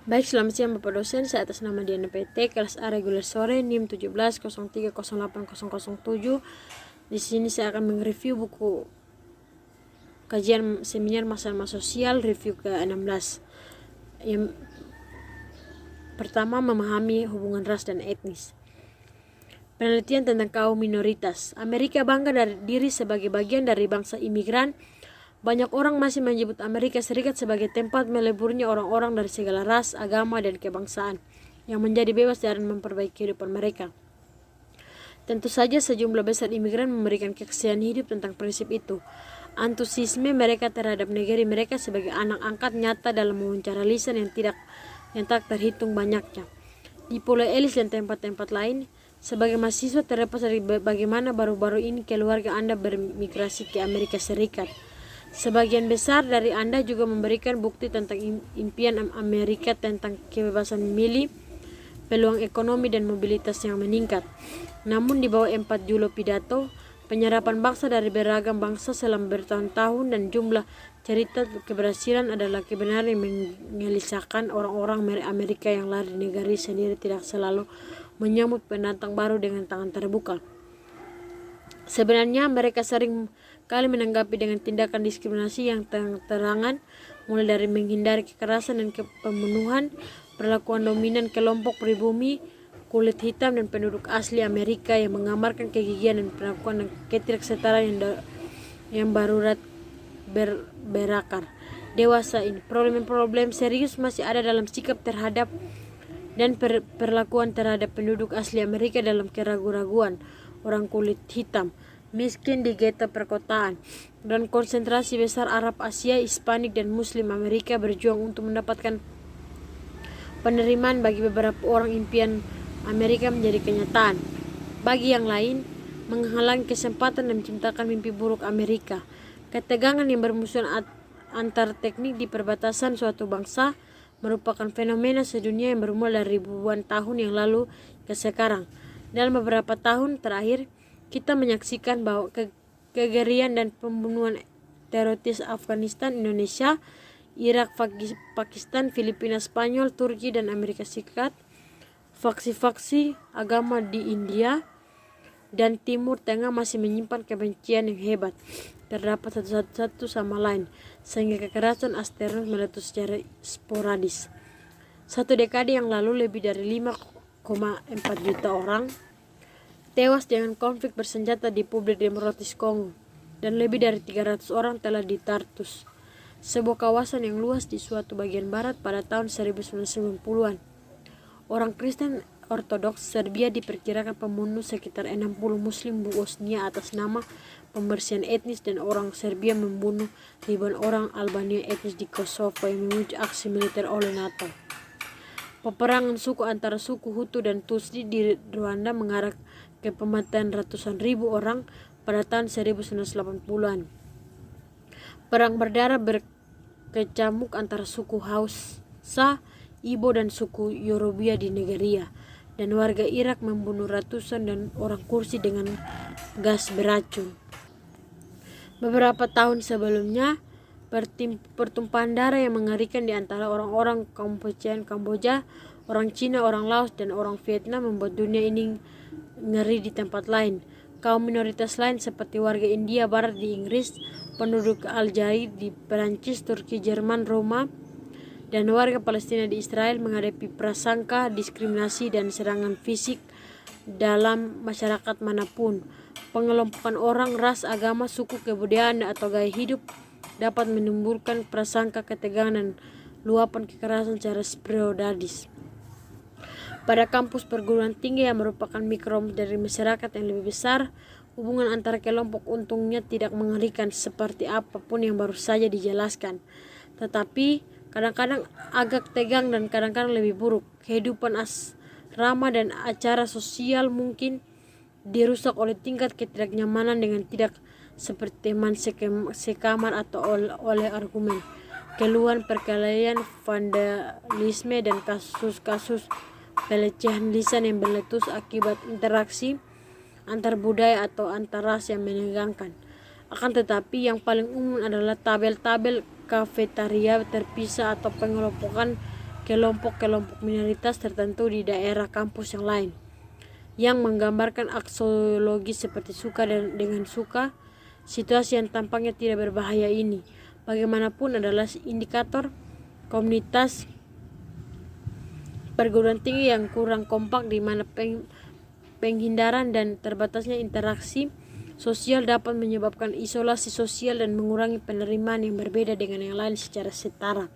Baik, selamat siang Bapak dosen. Saya atas nama Diana PT, kelas A reguler sore NIM 17030807. Di sini saya akan mereview buku kajian seminar masalah sosial review ke-16. Yang pertama, memahami hubungan ras dan etnis. Penelitian tentang kaum minoritas. Amerika bangga dari diri sebagai bagian dari bangsa imigran. Banyak orang masih menyebut Amerika Serikat sebagai tempat meleburnya orang-orang dari segala ras, agama, dan kebangsaan yang menjadi bebas dan memperbaiki kehidupan mereka. Tentu saja sejumlah besar imigran memberikan kesaksian hidup tentang prinsip itu. Antusiasme mereka terhadap negeri mereka sebagai anak angkat nyata dalam mewawancara lisan yang tak terhitung banyaknya. Di Pulau Ellis dan tempat-tempat lain, sebagai mahasiswa terlepas dari bagaimana baru-baru ini keluarga Anda bermigrasi ke Amerika Serikat. Sebagian besar dari Anda juga memberikan bukti tentang impian Amerika tentang kebebasan memilih, peluang ekonomi dan mobilitas yang meningkat. Namun di bawah 4 Juli pidato, penyerapan bangsa dari beragam bangsa selama bertahun-tahun dan jumlah cerita keberhasilan adalah kebenaran yang mengelisahkan. Orang-orang Amerika yang lari di negeri sendiri tidak selalu menyambut pendatang baru dengan tangan terbuka. Sebenarnya mereka sering kali menanggapi dengan tindakan diskriminasi yang terang-terangan, mulai dari menghindari kekerasan dan pembunuhan, perlakuan dominan kelompok pribumi, kulit hitam dan penduduk asli Amerika yang menggambarkan kegigihan dan perlakuan ketidaksetaraan yang barurat berakar dewasa ini. Problem-problem serius masih ada dalam sikap terhadap dan perlakuan terhadap penduduk asli Amerika dalam keraguan-raguan orang kulit hitam miskin di ghetto perkotaan dan konsentrasi besar Arab Asia, Hispanik dan Muslim Amerika berjuang untuk mendapatkan penerimaan. Bagi beberapa orang impian Amerika menjadi kenyataan, bagi yang lain menghalangi kesempatan dan menciptakan mimpi buruk Amerika. Ketegangan yang bermusuhan antar teknik di perbatasan suatu bangsa merupakan fenomena sedunia yang bermula dari ribuan tahun yang lalu ke sekarang. Dalam beberapa tahun terakhir, kita menyaksikan bahwa kegerian dan pembunuhan teroris Afghanistan, Indonesia, Irak, Pakistan, Filipina, Spanyol, Turki, dan Amerika Serikat, faksi-faksi agama di India dan Timur Tengah masih menyimpan kebencian yang hebat terdapat satu sama lain, sehingga kekerasan eksternal meletus secara sporadis. Satu dekade yang lalu, lebih dari 5,4 juta orang tewas dengan konflik bersenjata di Republik Demokratis Kongo dan lebih dari 300 orang telah di Tartus, sebuah kawasan yang luas di suatu bagian barat pada tahun 1990-an. Orang Kristen Ortodoks Serbia diperkirakan membunuh sekitar 60 Muslim Bosnia atas nama pembersihan etnis, dan orang Serbia membunuh ribuan orang Albania etnis di Kosovo yang memuji aksi militer oleh NATO. Peperangan suku antara suku Hutu dan Tutsi di Rwanda mengarah ke pematian ratusan ribu orang pada tahun 1980-an. Perang berdarah berkecamuk antara suku Hausa, Ibo dan suku Yorubia di Nigeria, dan warga Irak membunuh ratusan dan orang Kursi dengan gas beracun. Beberapa tahun sebelumnya, pertumpahan darah yang mengerikan di antara orang-orang Kamboja, orang Cina, orang Laos, dan orang Vietnam membuat dunia ini ngeri di tempat lain. Kaum minoritas lain seperti warga India Barat di Inggris, penduduk Aljazair di Perancis, Turki, Jerman, Roma, dan warga Palestina di Israel menghadapi prasangka, diskriminasi, dan serangan fisik dalam masyarakat manapun. Pengelompokan orang, ras, agama, suku, kebudayaan, atau gaya hidup dapat menimbulkan prasangka ketegangan dan luapan kekerasan secara sporadis. Pada kampus perguruan tinggi yang merupakan mikro dari masyarakat yang lebih besar, hubungan antara kelompok untungnya tidak mengerikan seperti apapun yang baru saja dijelaskan, tetapi kadang-kadang agak tegang dan kadang-kadang lebih buruk. Kehidupan asrama dan acara sosial mungkin dirusak oleh tingkat ketidaknyamanan dengan tidak seperti teman sekamar atau oleh argumen, keluhan, perkelahian, vandalisme, dan kasus-kasus pelecehan lisan yang meletus akibat interaksi antar budaya atau antar ras yang menegangkan. Akan tetapi yang paling umum adalah tabel-tabel kafetaria terpisah atau pengelompokan kelompok-kelompok minoritas tertentu di daerah kampus yang lain, yang menggambarkan aksiologi seperti suka dan dengan suka. Situasi yang tampaknya tidak berbahaya ini bagaimanapun adalah indikator komunitas perguruan tinggi yang kurang kompak, di mana penghindaran dan terbatasnya interaksi sosial dapat menyebabkan isolasi sosial dan mengurangi penerimaan yang berbeda dengan yang lain secara setara.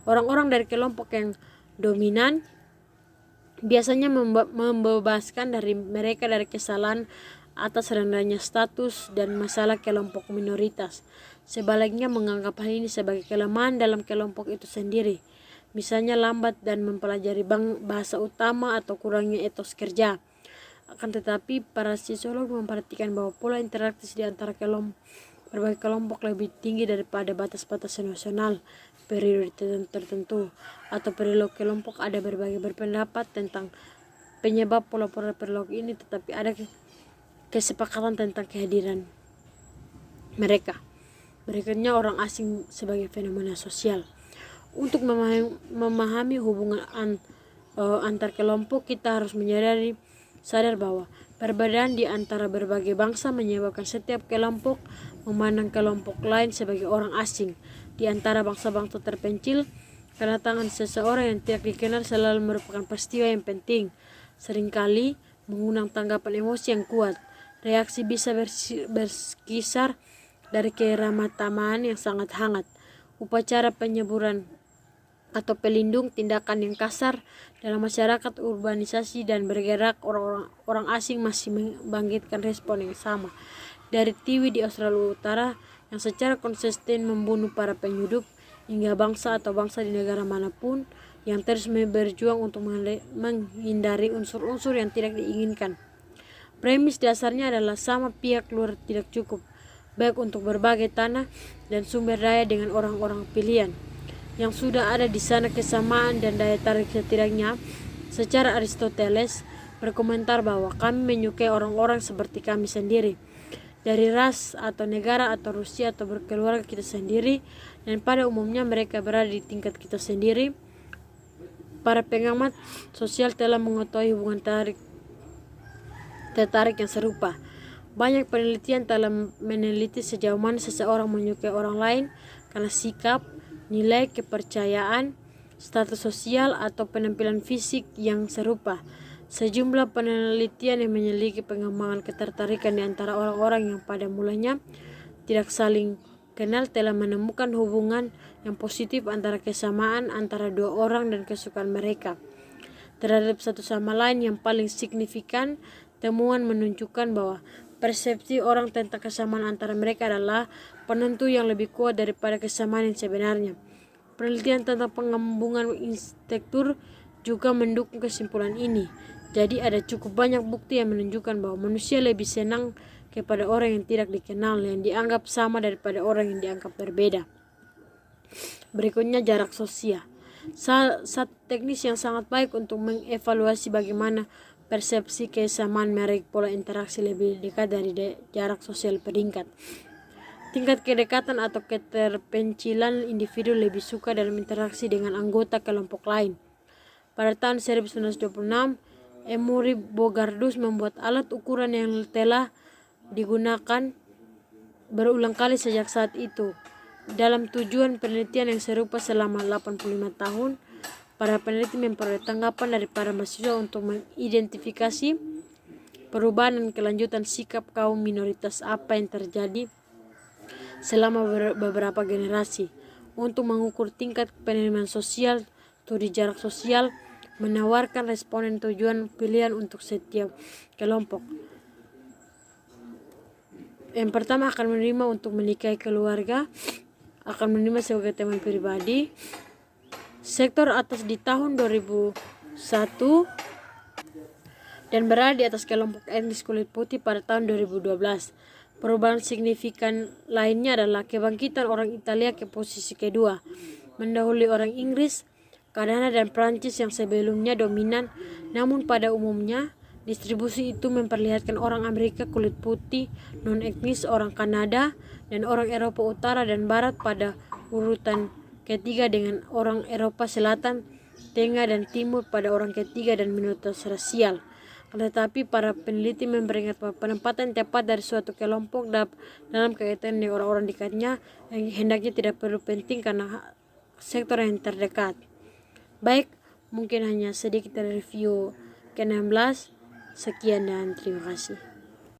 Orang-orang dari kelompok yang dominan biasanya membebaskan dari mereka dari kesalahan atas rendahnya status dan masalah kelompok minoritas. Sebaliknya menganggap hal ini sebagai kelemahan dalam kelompok itu sendiri. Misalnya lambat dan mempelajari bahasa utama atau kurangnya etos kerja. Akan tetapi para sosiolog memperhatikan bahwa pola interaktif di antara berbagai kelompok lebih tinggi daripada batas-batas nasional periode tertentu atau perilaku kelompok. Ada berbagai berpendapat tentang penyebab pola-pola perilaku ini, tetapi ada kesepakatan tentang kehadiran mereka. Berikutnya, orang asing sebagai fenomena sosial. Untuk memahami hubungan antar kelompok, kita harus sadar bahwa perbedaan di antara berbagai bangsa menyebabkan setiap kelompok memandang kelompok lain sebagai orang asing. Di antara bangsa-bangsa terpencil, kedatangan seseorang yang tidak dikenal selalu merupakan peristiwa yang penting, seringkali mengundang tanggapan emosi yang kuat. Reaksi bisa berkisar dari keramatamaan yang sangat hangat, upacara penyeburan atau pelindung, tindakan yang kasar dalam masyarakat urbanisasi dan bergerak. Orang asing masih membangkitkan respon yang sama. Dari Tiwi di Australia Utara yang secara konsisten membunuh para penyusup, hingga bangsa atau bangsa di negara manapun yang terus berjuang untuk menghindari unsur-unsur yang tidak diinginkan. Premis dasarnya adalah sama pihak luar tidak cukup baik untuk berbagai tanah dan sumber daya dengan orang-orang pilihan yang sudah ada di sana. Kesamaan dan daya tarik setidaknya secara Aristoteles berkomentar bahwa kami menyukai orang-orang seperti kami sendiri, dari ras atau negara atau Rusia atau berkeluarga kita sendiri, dan pada umumnya mereka berada di tingkat kita sendiri. Para pengamat sosial telah mengetahui hubungan tertarik yang serupa. Banyak penelitian telah meneliti sejauh mana seseorang menyukai orang lain karena sikap, nilai, kepercayaan, status sosial, atau penampilan fisik yang serupa. Sejumlah penelitian yang menyelidiki pengembangan ketertarikan di antara orang-orang yang pada mulanya tidak saling kenal telah menemukan hubungan yang positif antara kesamaan antara dua orang dan kesukaan mereka terhadap satu sama lain. Yang paling signifikan, temuan menunjukkan bahwa persepsi orang tentang kesamaan antara mereka adalah penentu yang lebih kuat daripada kesamaan yang sebenarnya. Penelitian tentang pengembangan instinktur juga mendukung kesimpulan ini. Jadi ada cukup banyak bukti yang menunjukkan bahwa manusia lebih senang kepada orang yang tidak dikenal, yang dianggap sama, daripada orang yang dianggap berbeda. Berikutnya, jarak sosial. Satu teknis yang sangat baik untuk mengevaluasi bagaimana persepsi kesamaan merek pola interaksi lebih dekat dari jarak sosial peningkat. Tingkat kedekatan atau keterpencilan individu lebih suka dalam interaksi dengan anggota kelompok lain. Pada tahun 1926, Emory Bogardus membuat alat ukuran yang telah digunakan berulang kali sejak saat itu. Dalam tujuan penelitian yang serupa selama 85 tahun, para peneliti memperoleh tanggapan dari para mahasiswa untuk mengidentifikasi perubahan dan kelanjutan sikap kaum minoritas apa yang terjadi selama beberapa generasi. Untuk mengukur tingkat penerimaan sosial, studi jarak sosial menawarkan responden tujuan pilihan untuk setiap kelompok. Yang pertama akan menerima untuk menikahi keluarga, akan menerima sebagai teman pribadi. Sektor atas di tahun 2001 dan berada di atas kelompok etnis kulit putih pada tahun 2012. Perubahan signifikan lainnya adalah kebangkitan orang Italia ke posisi kedua, mendahului orang Inggris, Kanada, dan Prancis yang sebelumnya dominan. Namun pada umumnya distribusi itu memperlihatkan orang Amerika kulit putih, non-etnis, orang Kanada, dan orang Eropa Utara dan Barat pada urutan ketiga dengan orang Eropa Selatan, Tengah dan Timur pada orang ketiga dan minoritas rasial. Tetapi para peneliti memperingat bahwa penempatan tepat dari suatu kelompok dalam kaitan dengan orang-orang dekatnya yang hendaknya tidak perlu penting karena sektor yang terdekat. Baik, mungkin hanya sedikit review ke-16. Sekian dan terima kasih.